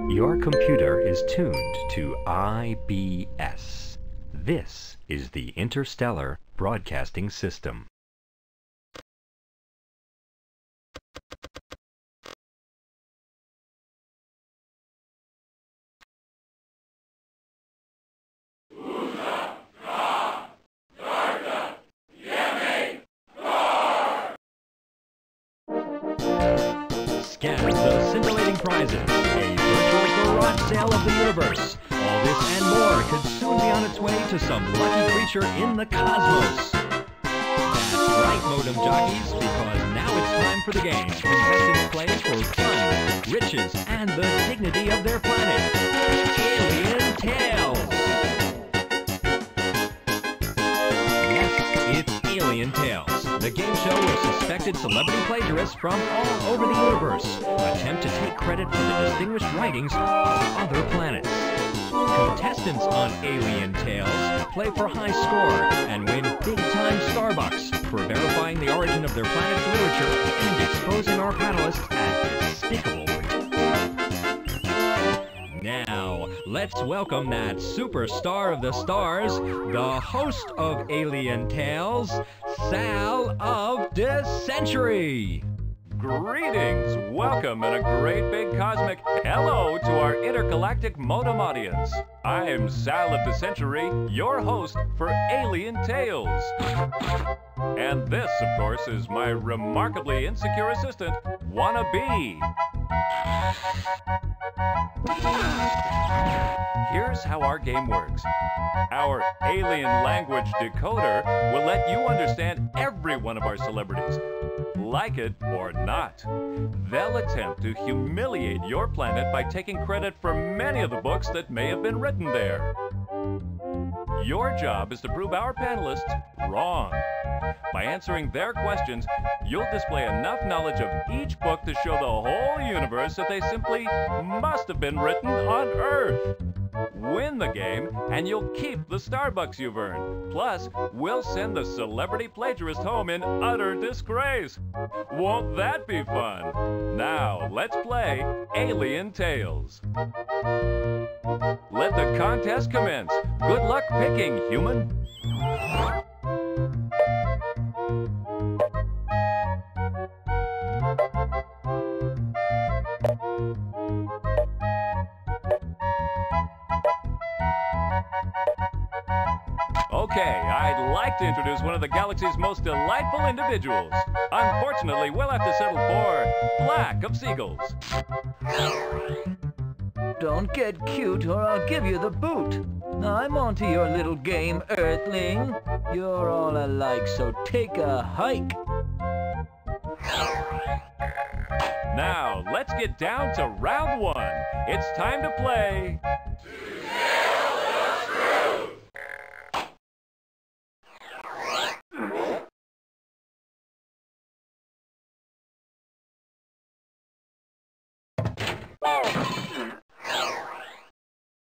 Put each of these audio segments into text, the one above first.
Your computer is tuned to IBS. This is the Interstellar Broadcasting System. Scan the scintillating prizes, a virtual garage sale of the universe. All this and more could soon be on its way to some lucky creature in the cosmos. That's right, modem jockeys, because now it's time for the game. Contestants play for fun, riches, and the dignity of their planet. Alien Tales! Yes, it's Alien Tales, the game show where suspected celebrity plagiarists from all over the universe attempt to take credit for the distinguished writings of other planets. Contestants on Alien Tales play for high score and win big-time Starbucks for verifying the origin of their planet's literature and exposing our panelists as despicable. Now, let's welcome that superstar of the stars, the host of Alien Tales, Sal of the Century. Greetings, welcome, and a great big cosmic hello to our intergalactic modem audience. I'm Sal of the Century, your host for Alien Tales. And this, of course, is my remarkably insecure assistant, Wannabe. Here's how our game works. Our alien language decoder will let you understand every one of our celebrities. Like it or not. They'll attempt to humiliate your planet by taking credit for many of the books that may have been written there. Your job is to prove our panelists wrong. By answering their questions, you'll display enough knowledge of each book to show the whole universe that they simply must have been written on Earth. Win the game, and you'll keep the Starbucks you've earned. Plus, we'll send the celebrity plagiarist home in utter disgrace. Won't that be fun? Now, let's play Alien Tales. Let the contest commence. Good luck picking, human. Okay, I'd like to introduce one of the galaxy's most delightful individuals. Unfortunately, we'll have to settle for Black of Seagulls. Don't get cute or I'll give you the boot. I'm onto your little game, Earthling. You're all alike, so take a hike. Now, let's get down to round one. It's time to play...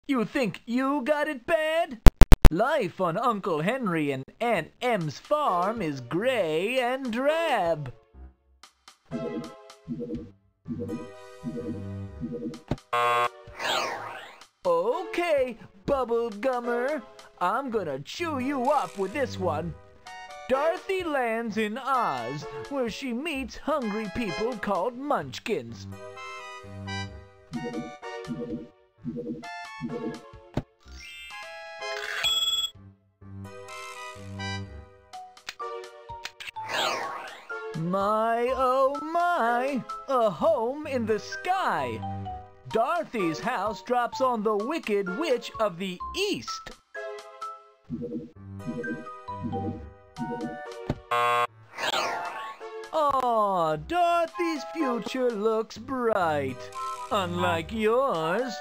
You think you got it bad? Life on Uncle Henry and Aunt Em's farm is gray and drab. Okay, bubble gummer, I'm gonna chew you up with this one. Dorothy lands in Oz, where she meets hungry people called munchkins. My, oh my, a home in the sky. Dorothy's house drops on the Wicked Witch of the East. Aw, Dorothy's future looks bright, unlike yours.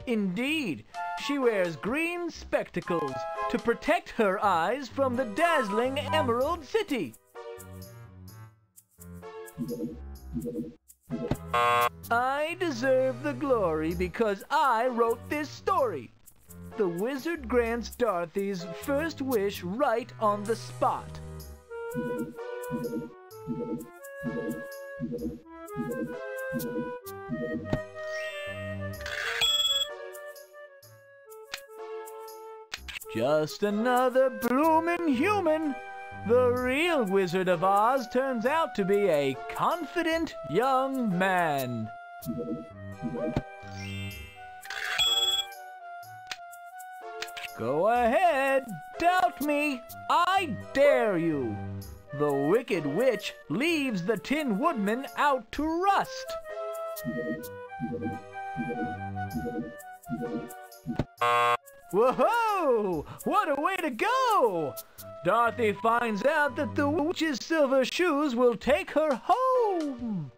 Indeed, she wears green spectacles to protect her eyes from the dazzling Emerald City. I deserve the glory because I wrote this story. The wizard grants Dorothy's first wish right on the spot. Just another bloomin' human. The real Wizard of Oz turns out to be a confident young man. Go ahead, doubt me. I dare you. The Wicked Witch leaves the Tin Woodman out to rust. Whoa! What a way to go! Dorothy finds out that the witch's silver shoes will take her home.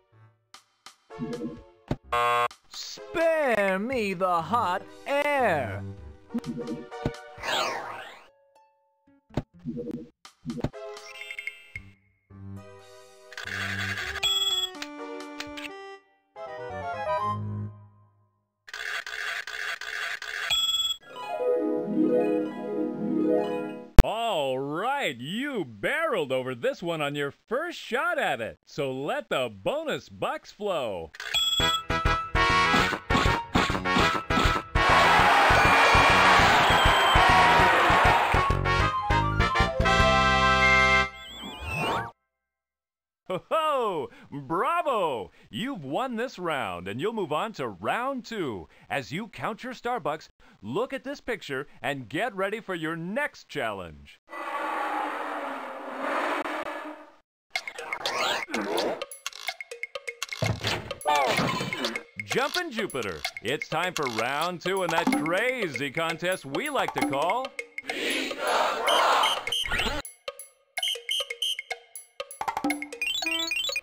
Spare me the hot air. All right, you barreled over this one on your first shot at it, so let the bonus bucks flow. Ho-ho! Bravo! You've won this round, and you'll move on to round 2. As you count your Starbucks, look at this picture and get ready for your next challenge. Jumpin' Jupiter, it's time for round 2 in that crazy contest we like to call Beat the Rock!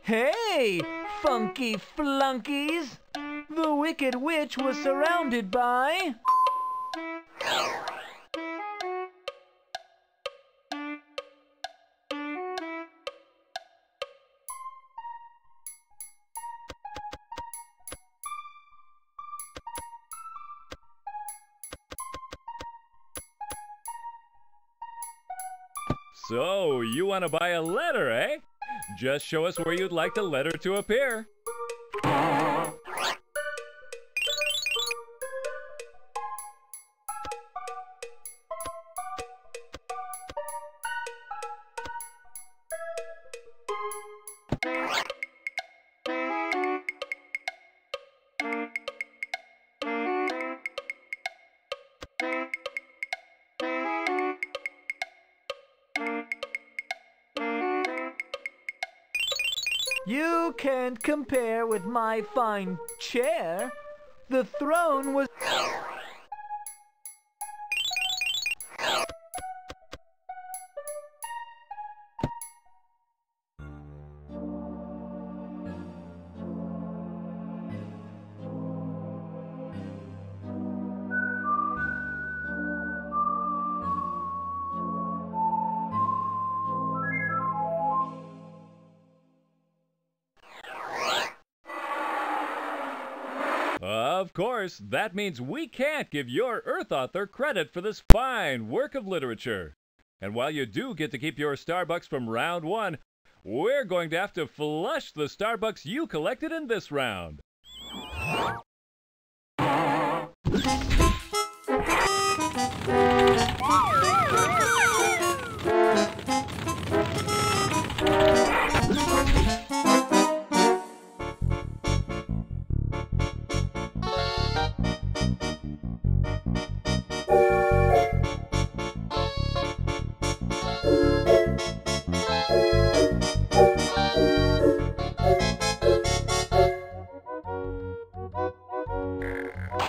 Hey, funky flunkies! The Wicked Witch was surrounded by... So, you want to buy a letter, eh? Just show us where you'd like the letter to appear. You can't compare with my fine chair. The throne was... Of course, that means we can't give your Earth author credit for this fine work of literature. And while you do get to keep your Starbucks from round 1, we're going to have to flush the Starbucks you collected in this round.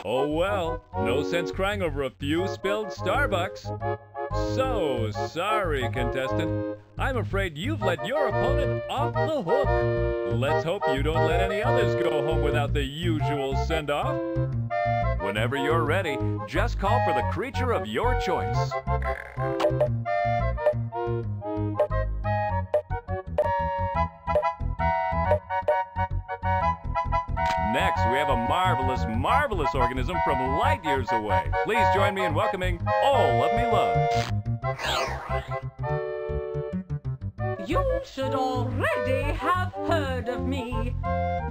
Oh well, no sense crying over a few spilled Starbucks. So sorry, contestant. I'm afraid you've let your opponent off the hook. Let's hope you don't let any others go home without the usual send-off. Whenever you're ready, just call for the creature of your choice. Next, we have a marvelous, marvelous organism from light years away. Please join me in welcoming All of Me Love. You should already have heard of me.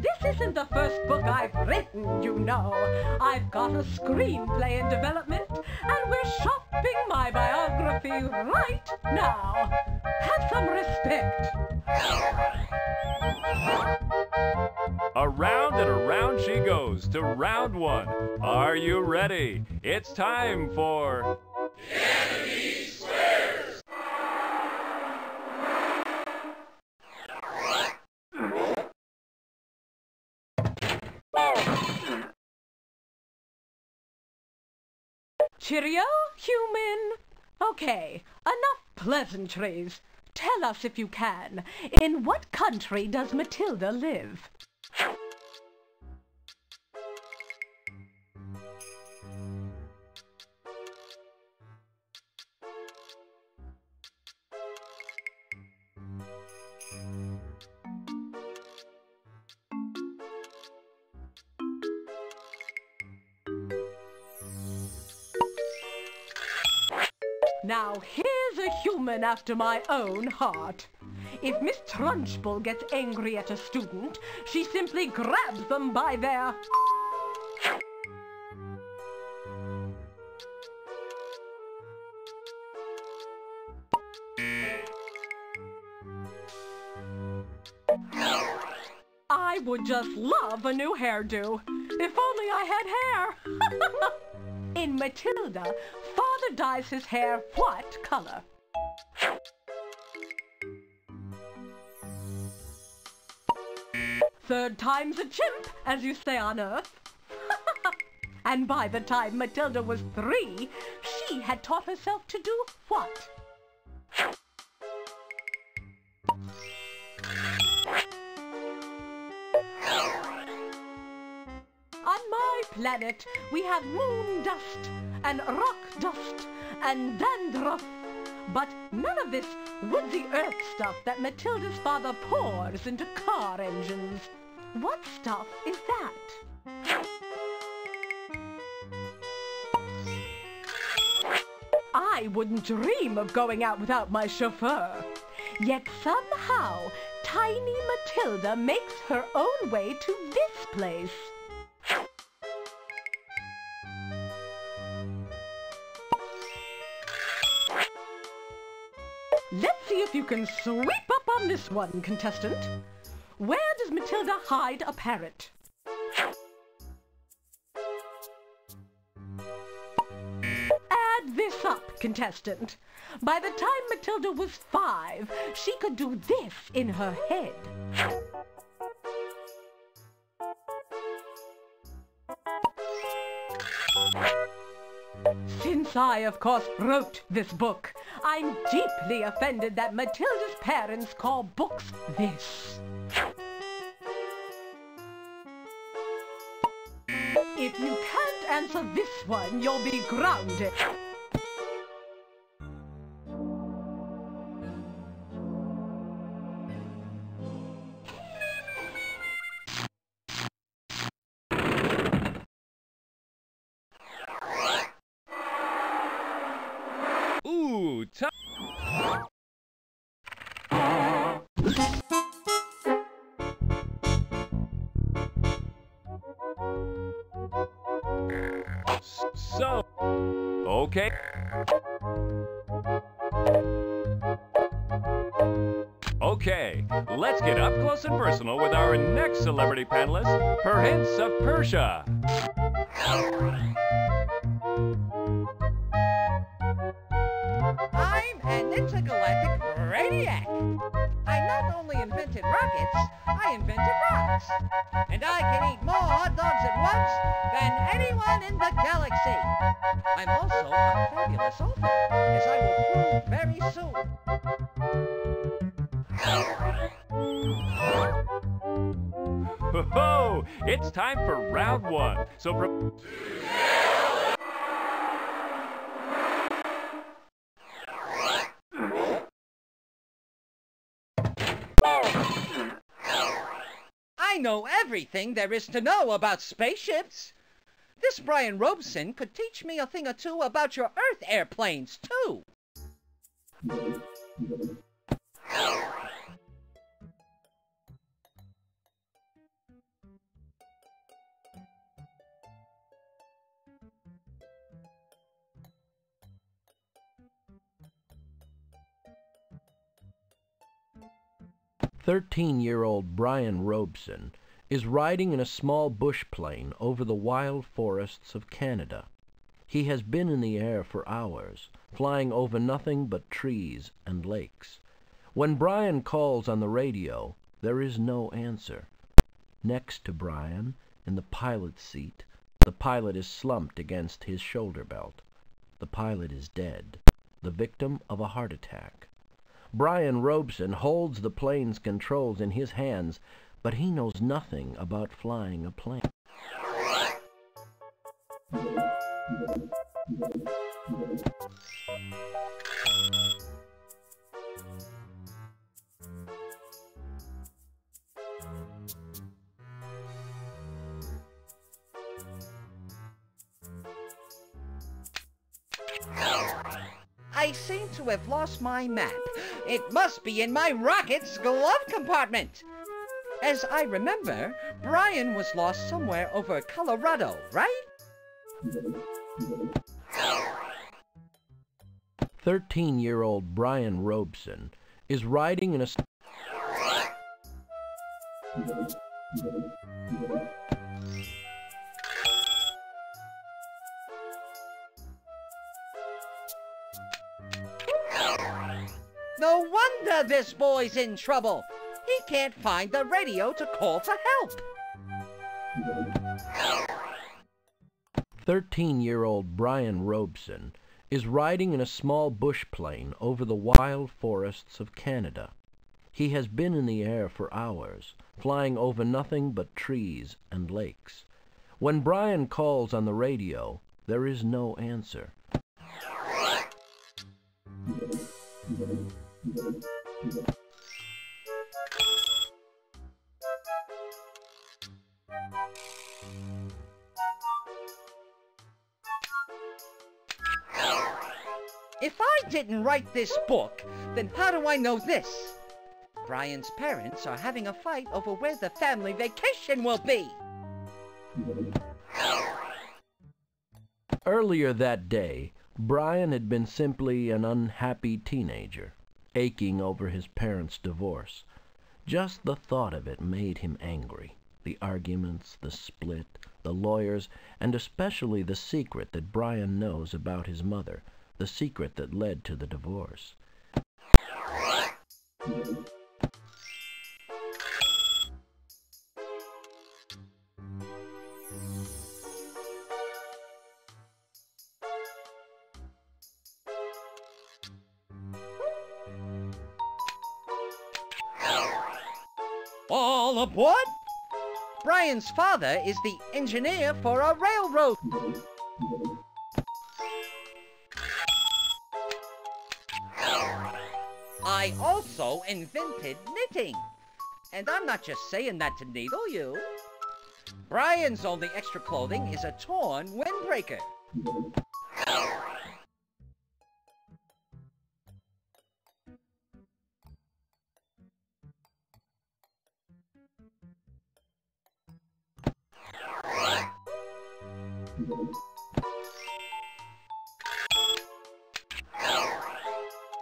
This isn't the first book I've written, you know. I've got a screenplay in development, and we're shopping my biography right now. Have some respect. Around and around she goes to round one. Are you ready? It's time for... Enemy Squares! Cheerio, human. Okay, enough pleasantries. Tell us if you can, in what country does Matilda live? Now, here's a human after my own heart. If Miss Trunchbull gets angry at a student, she simply grabs them by their... I would just love a new hairdo. If only I had hair. In Matilda, Father dyes his hair what color? Third time's a chimp, as you say on Earth. And by the time Matilda was 3, she had taught herself to do what? On my planet, we have moon dust, and rock dust, and dandruff, but none of this woodsy earth stuff that Matilda's father pours into car engines. What stuff is that? I wouldn't dream of going out without my chauffeur. Yet somehow, tiny Matilda makes her own way to this place. Let's see if you can sweep up on this one, contestant. Where does Matilda hide a parrot? Add this up, contestant. By the time Matilda was 5, she could do this in her head. Since I, of course, wrote this book, I'm deeply offended that Matilda's parents call books this. If you can't answer this one, you'll be grounded. Ooh, So, okay. Okay, let's get up close and personal with our next celebrity panelist, Prince of Persia. I'm an intergalactic brainiac. I not only invented rockets, I invented rocks. And I can eat more hot dogs at once than anyone in the galaxy. I'm also a fabulous author, as I will prove very soon. Ho-ho! It's time for round one. So I know everything there is to know about spaceships. This Brian Robeson could teach me a thing or two about your Earth airplanes, too. 13-year-old Brian Robeson is riding in a small bush plane over the wild forests of Canada. He has been in the air for hours, flying over nothing but trees and lakes. When Brian calls on the radio, there is no answer. Next to Brian, in the pilot's seat, the pilot is slumped against his shoulder belt. The pilot is dead, the victim of a heart attack. Brian Robeson holds the plane's controls in his hands, but he knows nothing about flying a plane. I seem to have lost my map. It must be in my rocket's glove compartment. As I remember, Brian was lost somewhere over Colorado, right? 13-year-old Brian Robeson is riding in a... No wonder this boy's in trouble. He can't find the radio to call for help. 13-year-old Brian Robeson is riding in a small bush plane over the wild forests of Canada. He has been in the air for hours, flying over nothing but trees and lakes. When Brian calls on the radio, there is no answer. If I didn't write this book, then how do I know this? Brian's parents are having a fight over where the family vacation will be. Earlier that day, Brian had been simply an unhappy teenager, aching over his parents' divorce. Just the thought of it made him angry. The arguments, the split, the lawyers, and especially the secret that Brian knows about his mother, the secret that led to the divorce. All aboard! Brian's father is the engineer for a railroad. I also invented knitting. And I'm not just saying that to needle you. Brian's only extra clothing is a torn windbreaker.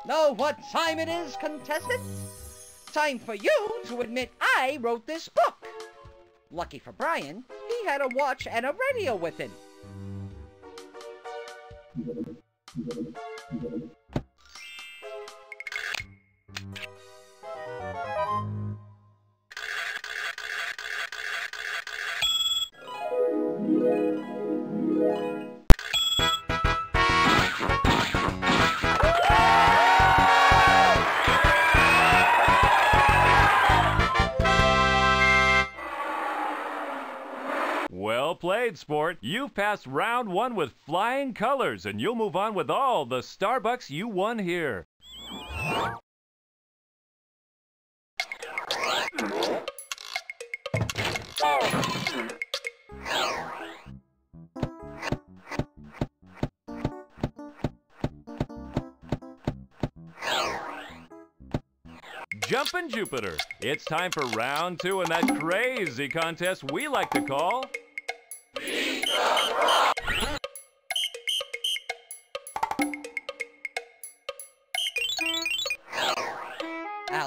Know what time it is, contestant? Time for you to admit I wrote this book. Lucky for Brian, he had a watch and a radio with him. Well played, sport. You've passed round one with flying colors, and you'll move on with all the Starbucks you won here. Jumpin' Jupiter, it's time for round two in that crazy contest we like to call... Beat the Rock!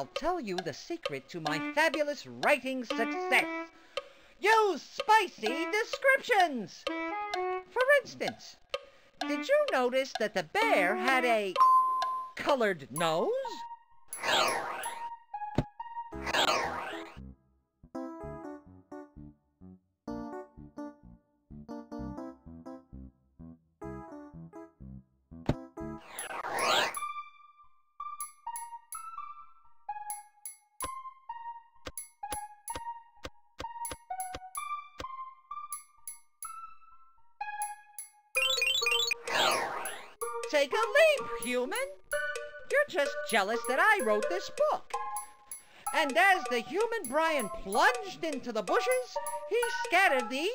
I'll tell you the secret to my fabulous writing success. Use spicy descriptions. For instance, did you notice that the bear had a colored nose? Take a leap, human. You're just jealous that I wrote this book. And as the human Brian plunged into the bushes, he scattered the...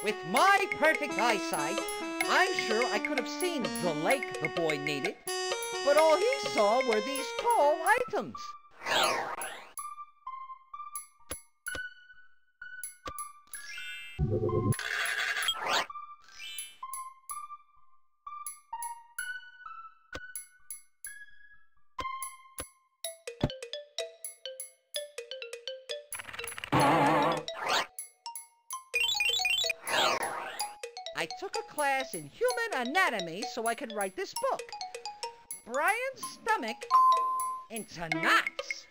With my perfect eyesight, I'm sure I could have seen the lake the boy needed, but all he saw were these tall items. I took a class in human anatomy so I could write this book. Brian's stomach into knots.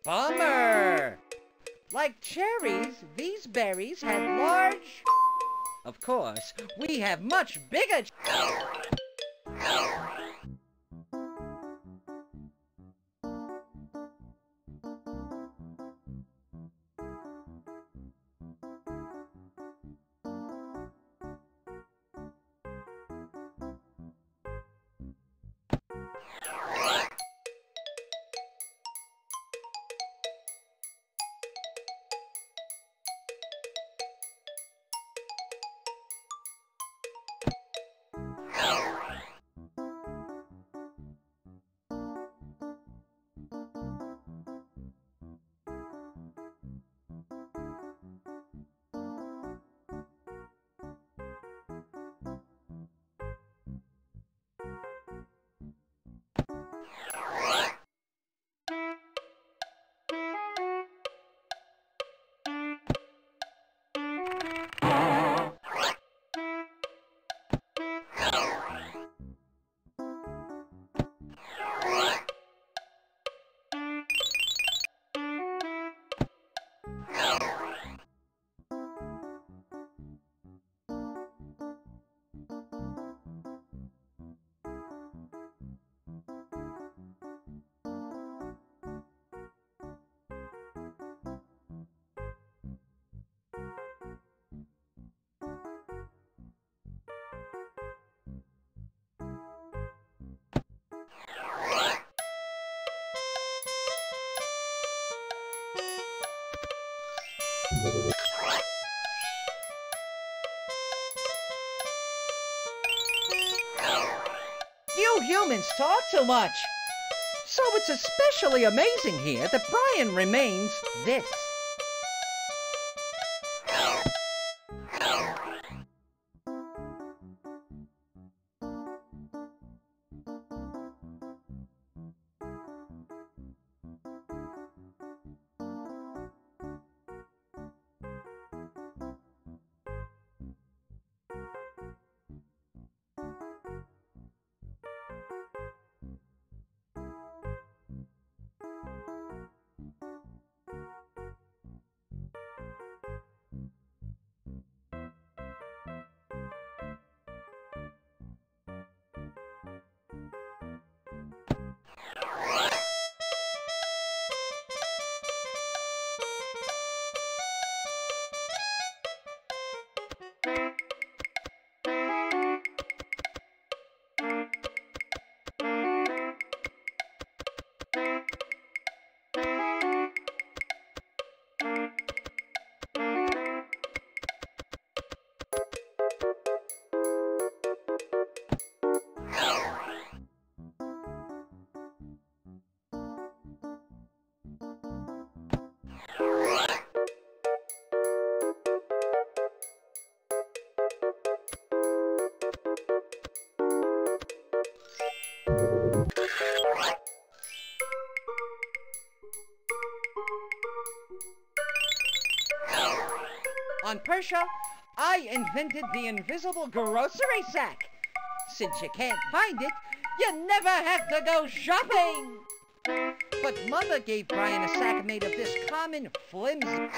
Bummer! Like cherries, these berries had large... Of course, we have much bigger... You humans talk too much. So it's especially amazing here that Brian remains this. On Persia, I invented the invisible grocery sack. Since you can't find it, you never have to go shopping. But Mother gave Brian a sack made of this common flimsy...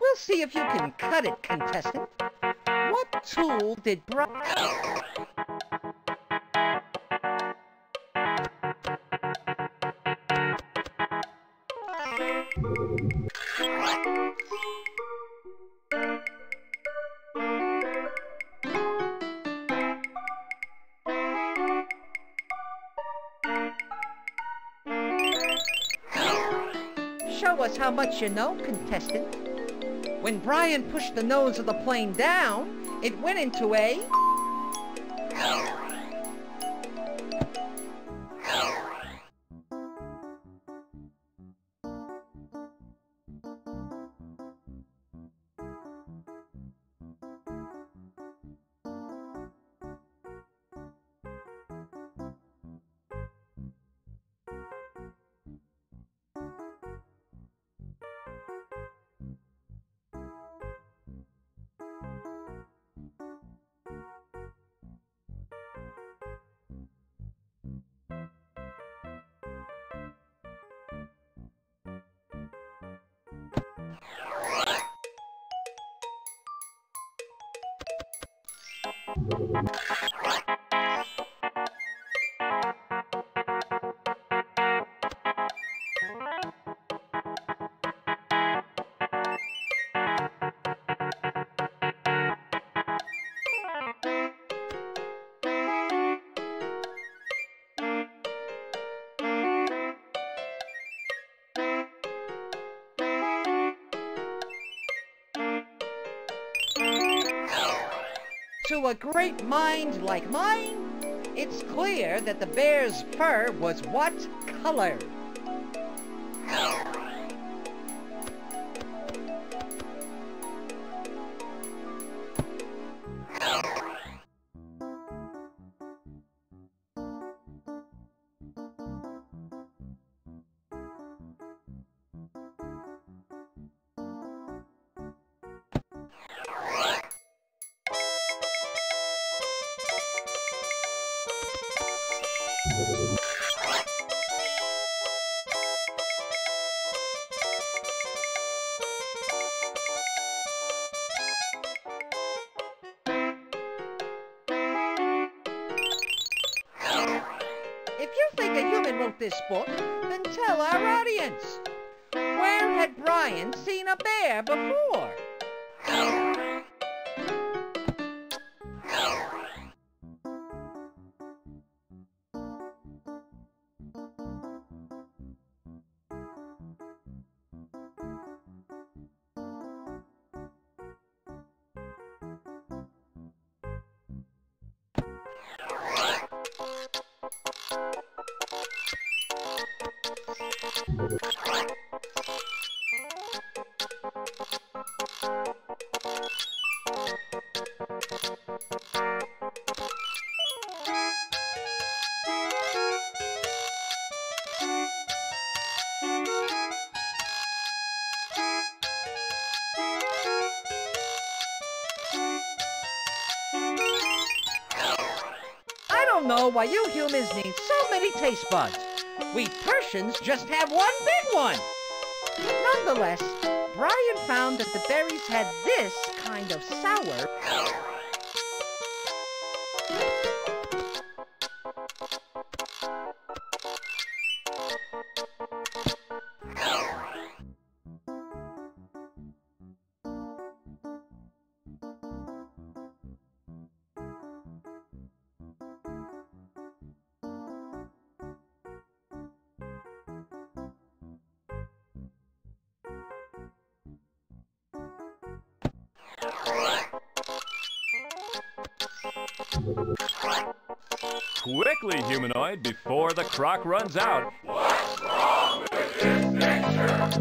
We'll see if you can cut it, contestant. What tool did Brian... Show us how much you know, contestant. When Brian pushed the nose of the plane down, it went into a... To a great mind like mine, it's clear that the bear's fur was what color? If you think a human wrote this book, then tell our audience. Where had Brian seen a bear before? I don't know why you humans need so many taste buds. We Persians just have one big one. Nonetheless, Brian found that the berries had this kind of sour. Quickly, humanoid, before the crock runs out. What's wrong with this picture?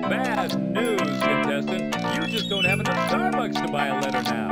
Bad news, contestant. You just don't have enough Starbucks to buy a letter now.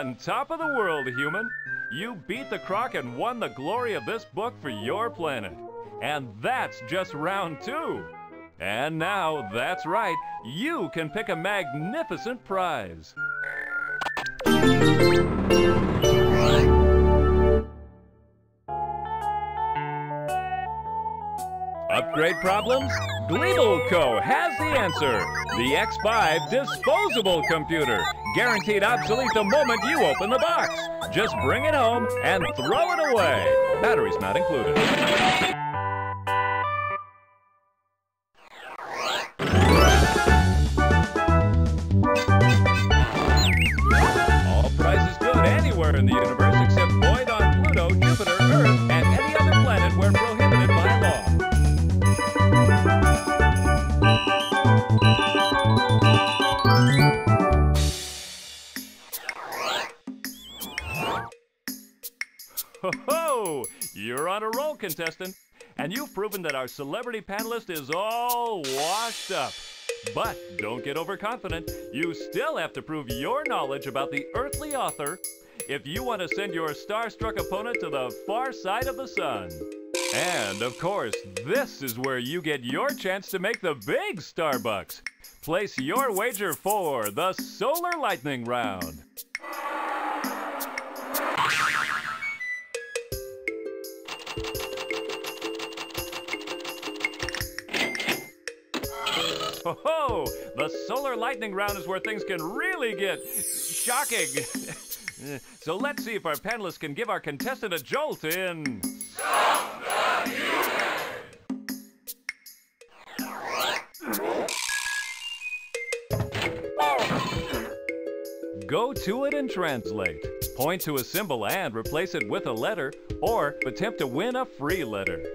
on top of the world, human. You beat the croc and won the glory of this book for your planet. And that's just round 2. And now, that's right, you can pick a magnificent prize. Upgrade problems? Gleeble has the answer. The X5 disposable computer. Guaranteed obsolete the moment you open the box. Just bring it home and throw it away. Batteries not included. All prices good anywhere in the universe except void on Pluto, Jupiter, Earth, and any other planet where prohibited by law. Ho-ho! You're on a roll, contestant. And you've proven that our celebrity panelist is all washed up. But don't get overconfident. You still have to prove your knowledge about the earthly author if you want to send your star-struck opponent to the far side of the sun. And, of course, this is where you get your chance to make the big Starbucks. Place your wager for the Solar Lightning Round. Ho-ho! The Solar Lightning Round is where things can really get shocking. So let's see if our panelists can give our contestant a jolt in... Go to it and translate. Point to a symbol and replace it with a letter, or attempt to win a free letter.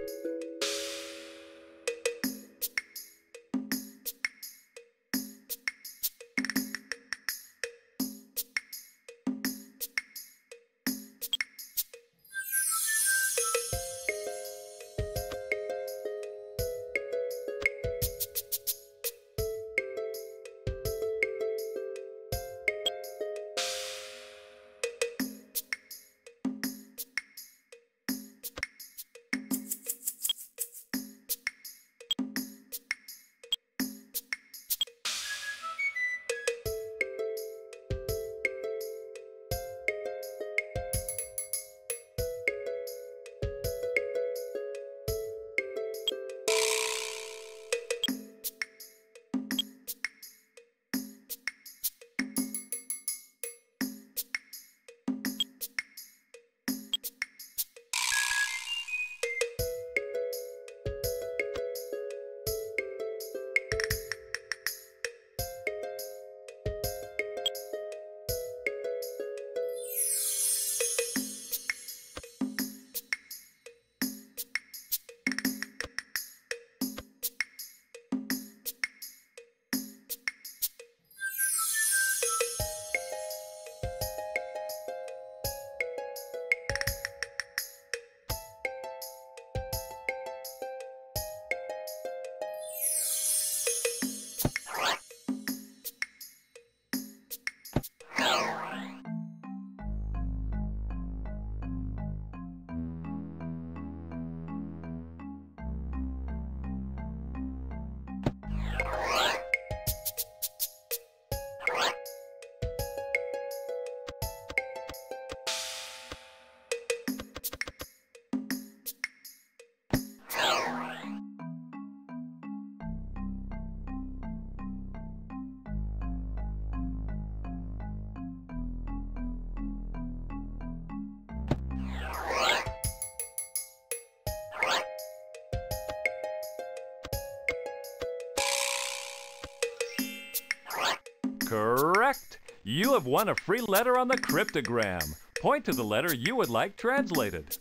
Correct! You have won a free letter on the cryptogram. Point to the letter you would like translated.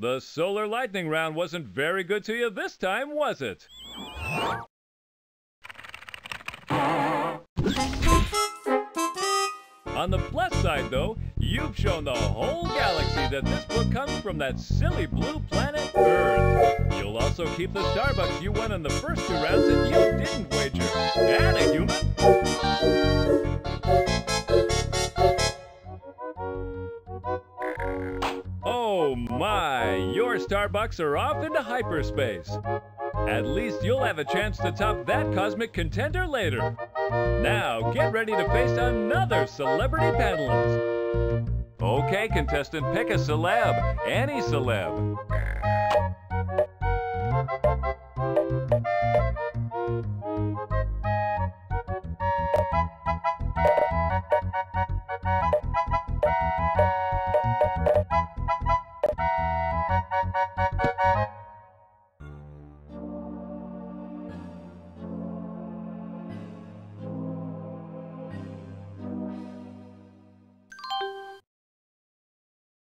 The Solar Lightning Round wasn't very good to you this time, was it? On the plus side, though, you've shown the whole galaxy that this book comes from that silly blue planet Earth. You'll also keep the Starbucks you won in the first 2 rounds that you didn't wager. And a human. Oh my, your Starbucks are off into hyperspace. At least you'll have a chance to top that cosmic contender later. Now, get ready to face another celebrity panelist. Okay, contestant, pick a celeb. Any celeb.